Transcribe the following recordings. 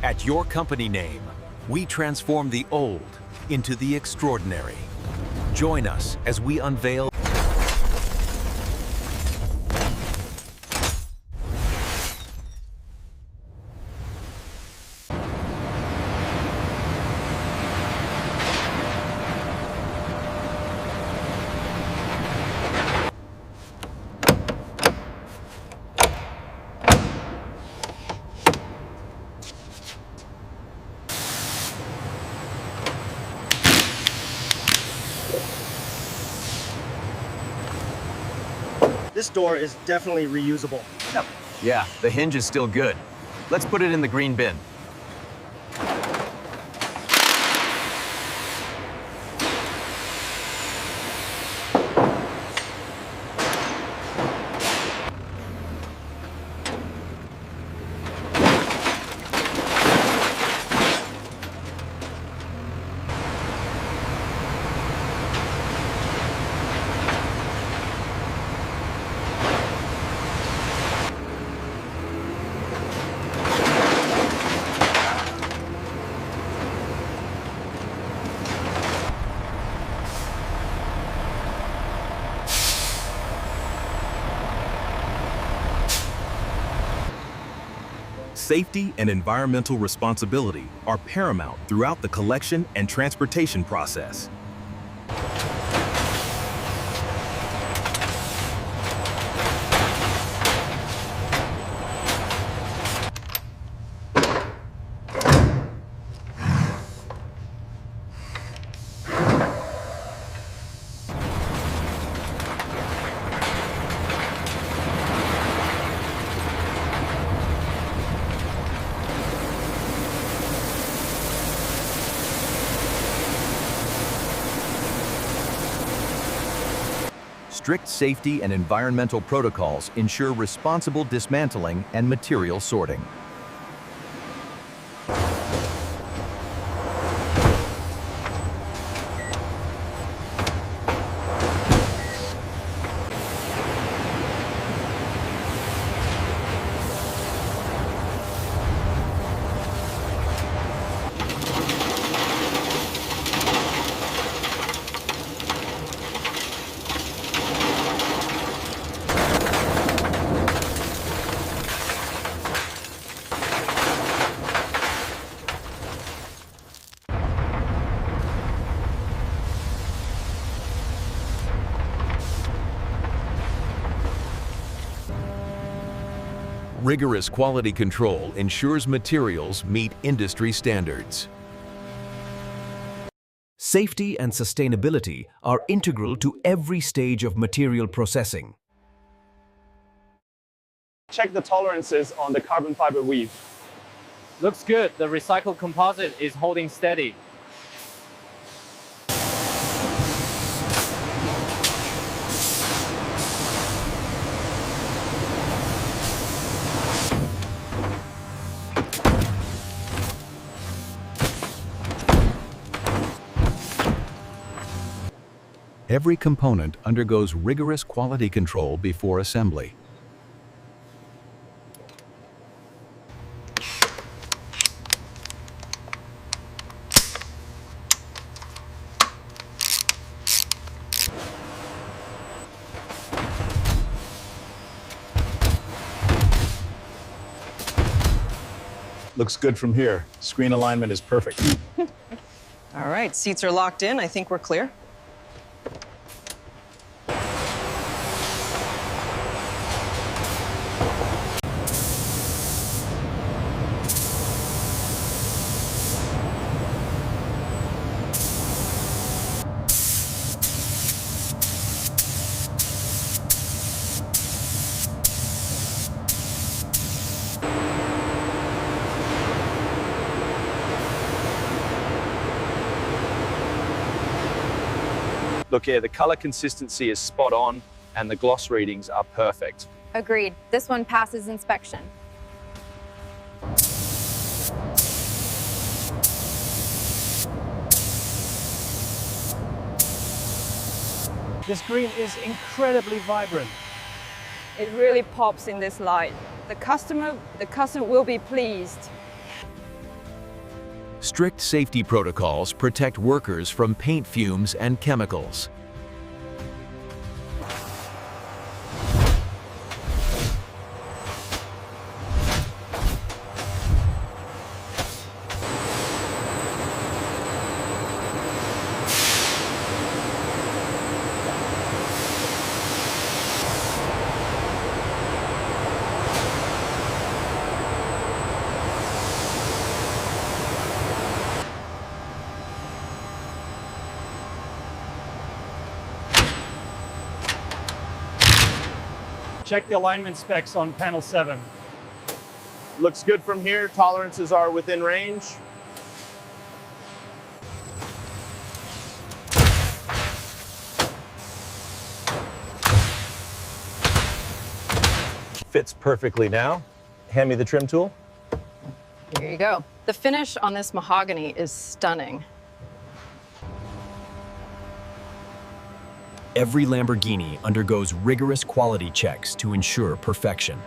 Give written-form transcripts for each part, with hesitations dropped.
At your company name, we transform the old into the extraordinary. Join us as we unveil This door is definitely reusable. Yeah, the hinge is still good. Let's put it in the green bin. Safety and environmental responsibility are paramount throughout the collection and transportation process. Strict safety and environmental protocols ensure responsible dismantling and material sorting. rigorous quality control ensures materials meet industry standards. Safety and sustainability are integral to every stage of material processing. Check the tolerances on the carbon fiber weave. Looks good. The recycled composite is holding steady. Every component undergoes rigorous quality control before assembly. Looks good from here. Screen alignment is perfect. All right, seats are locked in. I think we're clear. Look here, the color consistency is spot on and the gloss readings are perfect. Agreed. This one passes inspection. This green is incredibly vibrant. It really pops in this light. The customer will be pleased. Strict safety protocols protect workers from paint fumes and chemicals. Check the alignment specs on panel 7. Looks good from here. Tolerances are within range. Fits perfectly now. Hand me the trim tool. Here you go. The finish on this mahogany is stunning. Every Lamborghini undergoes rigorous quality checks to ensure perfection.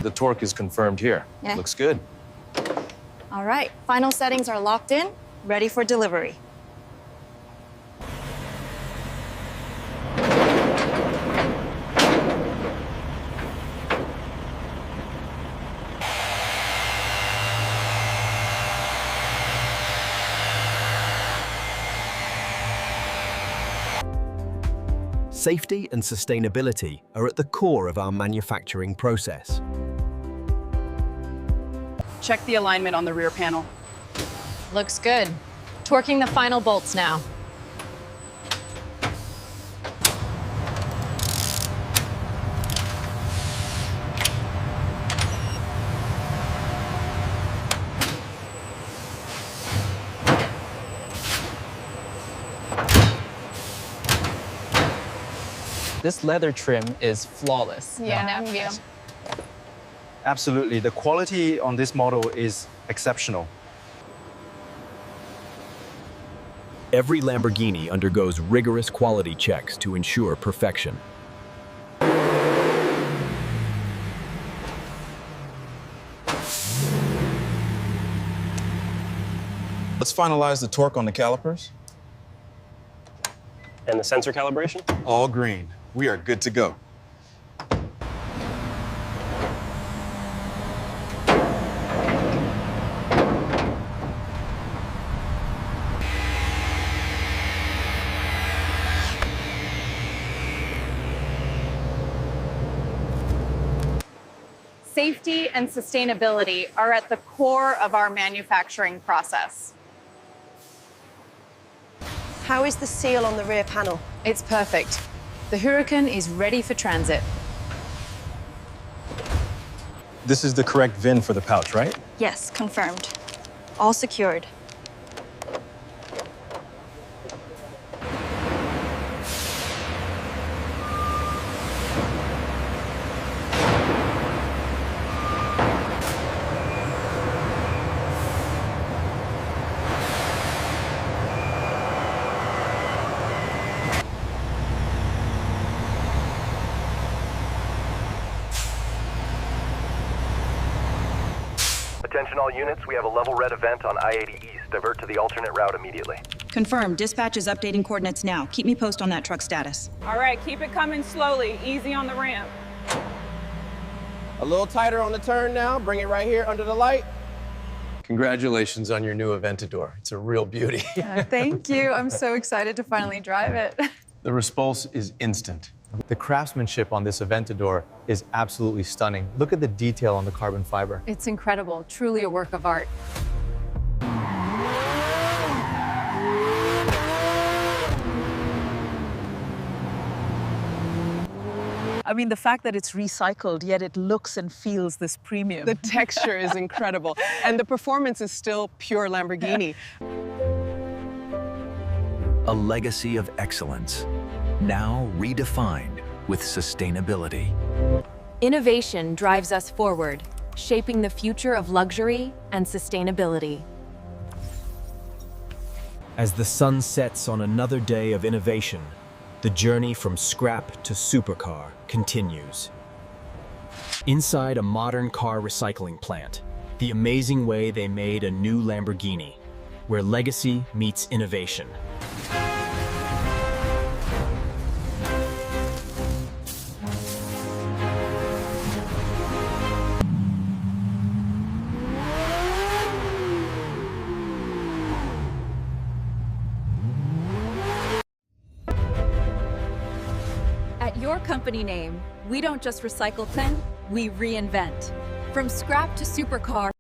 The torque is confirmed here. Yeah. Looks good. All right, final settings are locked in, ready for delivery. Safety and sustainability are at the core of our manufacturing process. Check the alignment on the rear panel. Looks good. Torquing the final bolts now. This leather trim is flawless. Yeah, no view. Absolutely. The quality on this model is exceptional. Every Lamborghini undergoes rigorous quality checks to ensure perfection. Let's finalize the torque on the calipers. And the sensor calibration? All green. We are good to go. Safety and sustainability are at the core of our manufacturing process. How is the seal on the rear panel? It's perfect. The Huracan is ready for transit. This is the correct VIN for the pouch, right? Yes, confirmed. All secured. Attention all units, we have a level red event on I-80 East. Divert to the alternate route immediately. Confirmed. Dispatch is updating coordinates now. Keep me posted on that truck status. All right, keep it coming slowly. Easy on the ramp. A little tighter on the turn now. Bring it right here under the light. Congratulations on your new Aventador. It's a real beauty. Thank you. I'm so excited to finally drive it. The response is instant. The craftsmanship on this Aventador is absolutely stunning. Look at the detail on the carbon fiber. It's incredible, truly a work of art. I mean, the fact that it's recycled, yet it looks and feels this premium. The texture is incredible, and the performance is still pure Lamborghini. A legacy of excellence, now redefined with sustainability. Innovation drives us forward, shaping the future of luxury and sustainability. As the sun sets on another day of innovation, The journey from scrap to supercar continues. Inside a modern car recycling plant, the amazing way they made a new Lamborghini, where legacy meets innovation. At your company name, we don't just recycle things, we reinvent. From scrap to supercar.